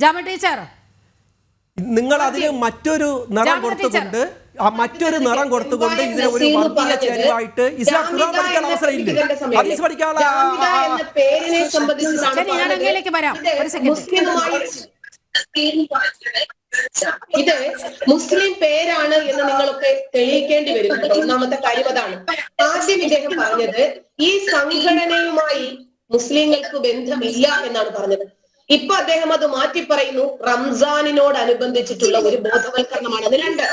ജാമ teacher, നിങ്ങൾ അതിന് മറ്റൊരു നിറം കൊടുത്തുകൊണ്ട് ഇതിനെ ഒരു വർഗീയ ചേരുവായിട്ട് ഇസ്ലാം ഖുർആൻ പഠിക്കാൻ അവസരമില്ലേ? ഹദീസ് പഠിക്കാനുള്ള ഇത് മുസ്ലിം പേരാണ് എന്ന് നിങ്ങളൊക്കെ തെളിയിക്കേണ്ടി വരും. ഒന്നാമത്തെ കാര്യം അതാണ്. ആദ്യം ഇദ്ദേഹം പറഞ്ഞത് ഈ സംഘടനയുമായി മുസ്ലിങ്ങൾക്ക് ബന്ധമില്ല എന്നാണ് പറഞ്ഞത്. ഇപ്പൊ അദ്ദേഹം അത് മാറ്റി പറയുന്നു, റംസാനിനോടനുബന്ധിച്ചിട്ടുള്ള ഒരു ബോധവൽക്കരണമാണ്. അത് രണ്ട്.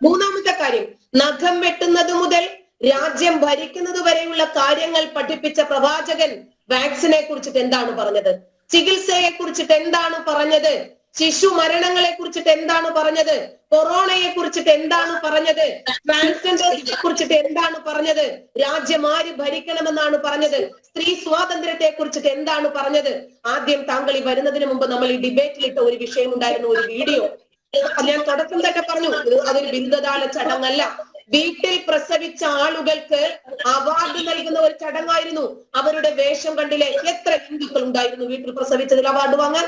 മൂന്നാമത്തെ കാര്യം, നഖം വെട്ടുന്നത് മുതൽ രാജ്യം ഭരിക്കുന്നത് വരെയുള്ള കാര്യങ്ങൾ പഠിപ്പിച്ച പ്രവാചകൻ വാക്സിനെ കുറിച്ചിട്ട് എന്താണ് പറഞ്ഞത്? ചികിത്സയെ കുറിച്ചിട്ട് എന്താണ് പറഞ്ഞത്? ശിശു മരണങ്ങളെ കുറിച്ചിട്ട് എന്താണ് പറഞ്ഞത്? കൊറോണയെ കുറിച്ചിട്ട് എന്താണ് പറഞ്ഞത്? ട്രാൻസ്ജെൻഡേഴ്സിനെ കുറിച്ചിട്ട് എന്താണ് പറഞ്ഞത്? രാജ്യം ആര് ഭരിക്കണമെന്നാണ് പറഞ്ഞത്? സ്ത്രീ സ്വാതന്ത്ര്യത്തെ കുറിച്ചിട്ട് എന്താണ് പറഞ്ഞത്? ആദ്യം താങ്കൾ ഈ വരുന്നതിന് മുമ്പ് നമ്മൾ ഈ ഡിബേറ്റിലിട്ട ഒരു വിഷയം ഉണ്ടായിരുന്നു, ഒരു വീഡിയോ. ഞാൻ തുടക്കം തന്നെ പറഞ്ഞു, അതൊരു ബിരുദദാന ചടങ്ങല്ല. വീട്ടിൽ പ്രസവിച്ച ആളുകൾക്ക് അവാർഡ് നൽകുന്ന ഒരു ചടങ്ങായിരുന്നു. അവരുടെ വേഷം കണ്ടില്ലേ? എത്ര ഹിന്ദുക്കൾ ഉണ്ടായിരുന്നു വീട്ടിൽ പ്രസവിച്ചതിൽ അവാർഡ് വാങ്ങാൻ?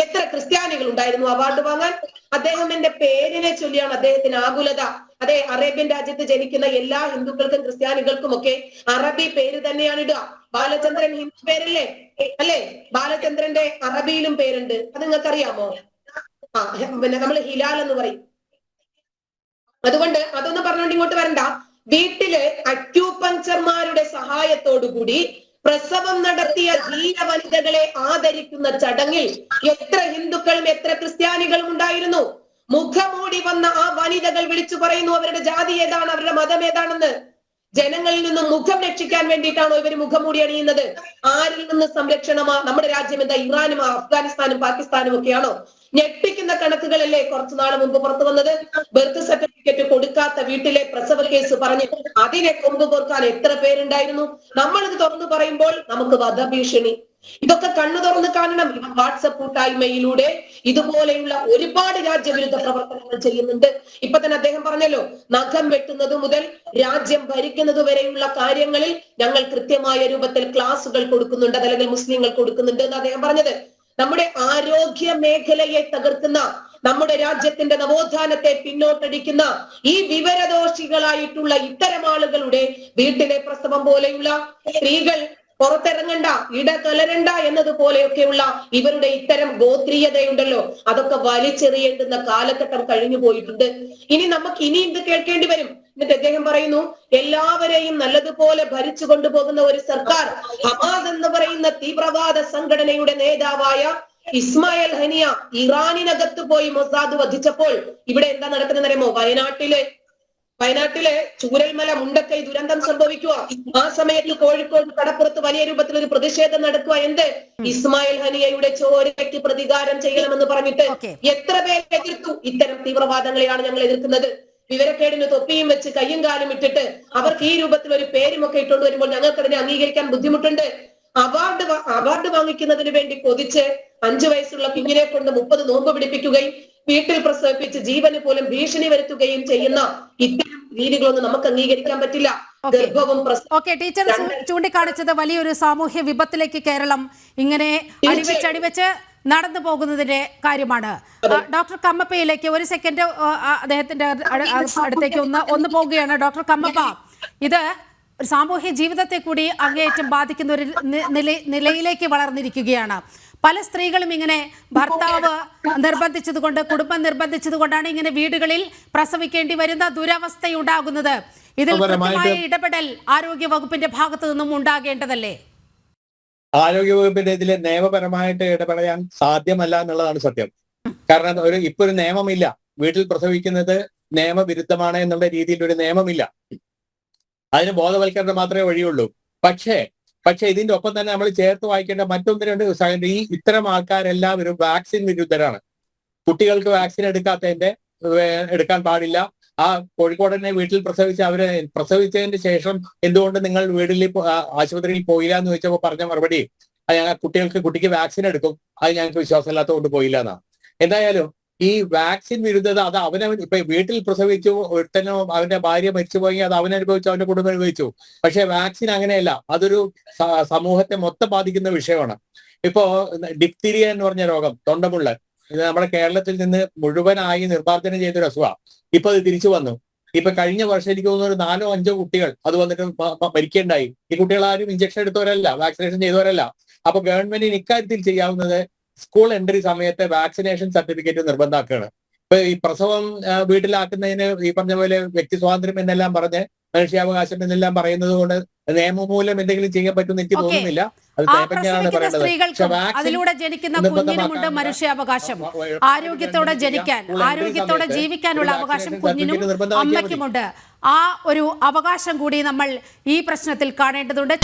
എത്ര ക്രിസ്ത്യാനികൾ ഉണ്ടായിരുന്നു അവാർഡ് വാങ്ങാൻ? അദ്ദേഹം എന്റെ പേരിനെ ചൊല്ലിയാണ് അദ്ദേഹത്തിന് ആകുലത. അതെ, അറേബ്യൻ രാജ്യത്ത് ജനിക്കുന്ന എല്ലാ ഹിന്ദുക്കൾക്കും ക്രിസ്ത്യാനികൾക്കും ഒക്കെ അറബി പേര് തന്നെയാണ് ഇടുക. ബാലചന്ദ്രൻ ഹിന്ദു പേരല്ലേ? അല്ലെ? ബാലചന്ദ്രന്റെ അറബിയിലും പേരുണ്ട്. അത് നിങ്ങൾക്ക് അറിയാമോ? പിന്നെ നമ്മൾ ഹിലാൽ എന്ന് പറയും. അതുകൊണ്ട് അതൊന്നും പറഞ്ഞുകൊണ്ട് ഇങ്ങോട്ട് വരണ്ട. വീട്ടില് അക്യൂപങ്ചർമാരുടെ സഹായത്തോടുകൂടി പ്രസവം നടത്തിയ ധീര വനിതകളെ ആദരിക്കുന്ന ചടങ്ങിൽ എത്ര ഹിന്ദുക്കളും എത്ര ക്രിസ്ത്യാനികളും ഉണ്ടായിരുന്നു? മുഖമൂടി വന്ന ആ വനിതകൾ വിളിച്ചു പറയുന്നു അവരുടെ ജാതി ഏതാണ്, അവരുടെ മതം ഏതാണെന്ന്. ജനങ്ങളിൽ നിന്നും മുഖം രക്ഷിക്കാൻ വേണ്ടിയിട്ടാണോ ഇവർ മുഖംമൂടി അണിയുന്നത്? ആരിൽ നിന്ന് സംരക്ഷണമാ? നമ്മുടെ രാജ്യം എന്താ ഇറാനും അഫ്ഗാനിസ്ഥാനും പാകിസ്ഥാനും ഒക്കെയാണോ? ഞെട്ടിക്കുന്ന കണക്കുകളല്ലേ കുറച്ചു നാൾ മുമ്പ് പുറത്തു വന്നത്? ബർത്ത് സർട്ടിഫിക്കറ്റ് കൊടുക്കാത്ത വീട്ടിലെ പ്രസവ കേസ് പറഞ്ഞ് അതിനെ കൊമ്പുകോർക്കാൻ എത്ര പേരുണ്ടായിരുന്നു? നമ്മളിത് തുറന്നു പറയുമ്പോൾ നമുക്ക് വധഭീഷണി. ഇതൊക്കെ കണ്ണു തുറന്ന് കാണണം. വാട്സപ്പ് കൂട്ടായ്മയിലൂടെ ഇതുപോലെയുള്ള ഒരുപാട് രാജ്യവിരുദ്ധ പ്രവർത്തനങ്ങൾ ചെയ്യുന്നുണ്ട്. ഇപ്പൊ തന്നെ അദ്ദേഹം പറഞ്ഞല്ലോ, നഖം വെട്ടുന്നത് മുതൽ രാജ്യം ഭരിക്കുന്നത് വരെയുള്ള കാര്യങ്ങളിൽ ഞങ്ങൾ കൃത്യമായ രൂപത്തിൽ ക്ലാസുകൾ കൊടുക്കുന്നുണ്ട്, അതല്ലെങ്കിൽ മുസ്ലിങ്ങൾ കൊടുക്കുന്നുണ്ട് എന്ന് അദ്ദേഹം പറഞ്ഞത്. നമ്മുടെ ആരോഗ്യ മേഖലയെ തകർക്കുന്ന, നമ്മുടെ രാജ്യത്തിന്റെ നവോത്ഥാനത്തെ പിന്നോട്ടടിക്കുന്ന ഈ വിവരദോഷികളായിട്ടുള്ള ഇത്തരം ആളുകളുടെ വീട്ടിലെ പ്രസവം പോലെയുള്ള, സ്ത്രീകൾ പുറത്തിറങ്ങണ്ട, ഇടകലരണ്ട എന്നതുപോലെയൊക്കെയുള്ള ഇവരുടെ ഇത്തരം ഗോത്രീയതയുണ്ടല്ലോ, അതൊക്കെ വലിച്ചെറിയേണ്ടുന്ന കാലഘട്ടം കഴിഞ്ഞു പോയിട്ടുണ്ട്. ഇനി ഇത് കേൾക്കേണ്ടി വരും. എന്നിട്ട് അദ്ദേഹം പറയുന്നു, എല്ലാവരെയും നല്ലതുപോലെ ഭരിച്ചു കൊണ്ടുപോകുന്ന ഒരു സർക്കാർ. ഹമാസ് എന്ന് പറയുന്ന തീവ്രവാദ സംഘടനയുടെ നേതാവായ ഇസ്മായിൽ ഹനിയ ഇറാനിനകത്ത് പോയി മൊസാദ് വധിച്ചപ്പോൾ ഇവിടെ എന്താ നടക്കുന്നതെന്ന് അറിയുമോ? വയനാട്ടിലെ ചൂരൽമല മുണ്ടക്കൈ ദുരന്തം സംഭവിക്കുക. ആ സമയത്ത് കോഴിക്കോട് കടപ്പുറത്ത് വലിയ രൂപത്തിൽ ഒരു പ്രതിഷേധം നടക്കുക. എന്ത്? ഇസ്മായിൽ ഹനിയയുടെ ചോരയ്ക്ക് പ്രതികാരം ചെയ്യണമെന്ന് പറഞ്ഞിട്ട് എത്ര പേരെ എതിർത്തു? ഇത്തരം തീവ്രവാദങ്ങളെയാണ് ഞങ്ങൾ എതിർക്കുന്നത്. വിവരക്കേടിന് തൊപ്പിയും വെച്ച് കയ്യും കാലും ഇട്ടിട്ട് അവർക്ക് ഈ രൂപത്തിൽ ഒരു പേരുമൊക്കെ ഇട്ടുകൊണ്ട് വരുമ്പോൾ ഞങ്ങൾക്ക് അതിനെ അംഗീകരിക്കാൻ ബുദ്ധിമുട്ടുണ്ട്. അവാർഡ് വാങ്ങിക്കുന്നതിന് വേണ്ടി കൊതിച്ച് 5 വയസ്സുള്ള കുഞ്ഞിനെ കൊണ്ട് 30 നോമ്പ് പിടിപ്പിക്കുകയും വീട്ടിൽ പ്രസവിപ്പിച്ച് ജീവന് പോലും ഭീഷണി വരുത്തുകയും ചെയ്യുന്ന ഇത്തരം രീതികളൊന്നും നമുക്ക് അംഗീകരിക്കാൻ പറ്റില്ല. ടീച്ചർ ചൂണ്ടിക്കാണിച്ചത് വലിയൊരു സാമൂഹ്യ വിപത്തിലേക്ക് കേരളം ഇങ്ങനെ അടിവെച്ച് നടന്നു പോകുന്നതിന്റെ കാര്യമാണ്. ഡോക്ടർ കമ്മപ്പയിലേക്ക് ഒരു സെക്കൻഡ് അദ്ദേഹത്തിന്റെ അടുത്തേക്ക് ഒന്ന് പോവുകയാണ്. ഡോക്ടർ കമ്മപ്പ, ഇത് ഒരു സാമൂഹ്യ ജീവിതത്തെ കൂടി അങ്ങേയറ്റം ബാധിക്കുന്ന ഒരു നിലയിലേക്ക് വളർന്നിരിക്കുകയാണ്. പല സ്ത്രീകളും ഇങ്ങനെ ഭർത്താവ് നിർബന്ധിച്ചതുകൊണ്ട്, കുടുംബം നിർബന്ധിച്ചതുകൊണ്ടാണ് ഇങ്ങനെ വീടുകളിൽ പ്രസവിക്കേണ്ടി വരുന്ന ദുരവസ്ഥയുണ്ടാകുന്നത്. ഇതിൽ കൃത്യമായ ഇടപെടൽ ആരോഗ്യ വകുപ്പിന്റെ ഭാഗത്തു നിന്നും ഉണ്ടാകേണ്ടതല്ലേ? ആരോഗ്യവകുപ്പിന്റെ ഇതിൽ നിയമപരമായിട്ട് ഇടപെടാൻ സാധ്യമല്ല എന്നുള്ളതാണ് സത്യം. കാരണം ഇപ്പൊ ഒരു നിയമമില്ല. വീട്ടിൽ പ്രസവിക്കുന്നത് നിയമവിരുദ്ധമാണ് എന്നുള്ള രീതിയിൽ ഒരു നിയമമില്ല. അതിന് ബോധവൽക്കരണം മാത്രമേ വഴിയുള്ളൂ. പക്ഷേ ഇതിന്റെ ഒപ്പം തന്നെ നമ്മൾ ചേർത്ത് വായിക്കേണ്ട മറ്റൊന്ന് രണ്ട് ഇത്തരം ആൾക്കാരെല്ലാവരും വാക്സിൻ വിരുദ്ധരാണ്. കുട്ടികൾക്ക് വാക്സിൻ എടുക്കാൻ പാടില്ല. ആ കോഴിക്കോടനെ വീട്ടിൽ പ്രസവിച്ചതിന് ശേഷം എന്തുകൊണ്ട് നിങ്ങൾ ആശുപത്രിയിൽ പോയില്ല എന്ന് ചോദിച്ചപ്പോൾ പറഞ്ഞ മറുപടി, കുട്ടിക്ക് വാക്സിൻ എടുക്കും, അത് ഞങ്ങൾക്ക് വിശ്വാസമില്ലാത്തതുകൊണ്ട് പോയില്ല എന്നാ. എന്തായാലും ഈ വാക്സിൻ വിരുദ്ധത അത് ഇപ്പൊ വീട്ടിൽ പ്രസവിച്ചു ഒരുത്തനോ അവന്റെ ഭാര്യ മരിച്ചു പോയി, അത് അവനനുഭവിച്ചു, അവന്റെ കുടുംബം അനുഭവിച്ചു. പക്ഷെ വാക്സിൻ അങ്ങനെയല്ല, അതൊരു സമൂഹത്തെ മൊത്തം ബാധിക്കുന്ന വിഷയമാണ്. ഇപ്പോ ഡിപ്തീരിയ എന്ന് പറഞ്ഞ രോഗം, തൊണ്ടമുള്ള ഇത് നമ്മുടെ കേരളത്തിൽ നിന്ന് മുഴുവനായി നിർമ്മാർജ്ജനം ചെയ്തൊരു അസുഖമാണ്. ഇപ്പൊ അത് തിരിച്ചു വന്നു. ഇപ്പൊ കഴിഞ്ഞ വർഷം എനിക്ക് തോന്നുന്നു ഒരു 4 or 5 കുട്ടികൾ അത് വന്നിട്ട് മരിക്കേണ്ടായി. ഈ കുട്ടികൾ ആരും ഇഞ്ചക്ഷൻ എടുത്തവരല്ല, വാക്സിനേഷൻ ചെയ്തവരല്ല. അപ്പൊ ഗവൺമെന്റിന് ഇക്കാര്യത്തിൽ ചെയ്യാവുന്നത് സ്കൂൾ എൻട്രി സമയത്ത് വാക്സിനേഷൻ സർട്ടിഫിക്കറ്റ് നിർബന്ധമാക്കുകയാണ്. ഇപ്പൊ ഈ പ്രസവം വീട്ടിലാക്കുന്നതിന് ഈ പറഞ്ഞ പോലെ വ്യക്തി സ്വാതന്ത്ര്യം എന്നെല്ലാം പറഞ്ഞ് മനുഷ്യാവകാശം എന്നെല്ലാം പറയുന്നത് കൊണ്ട് നിയമമൂലം എന്തെങ്കിലും ചെയ്യാൻ പറ്റുമെന്ന് എനിക്ക് തോന്നുന്നില്ല. അത് തേപ്പഞ്ഞാണ് പറയുന്നത്. അതിലൂടെ ജനിക്കുന്ന കുഞ്ഞിനുമുണ്ട് മനുഷ്യാവകാശം. ആരോഗ്യത്തോടെ ജനിക്കാൻ, ആരോഗ്യത്തോടെ ജീവിക്കാനുള്ള അവകാശം കുഞ്ഞിനും അമ്മയ്ക്കുമുണ്ട്. ആ ഒരു അവകാശം കൂടി നമ്മൾ ഈ പ്രശ്നത്തിൽ കാണേണ്ടതുണ്ട്.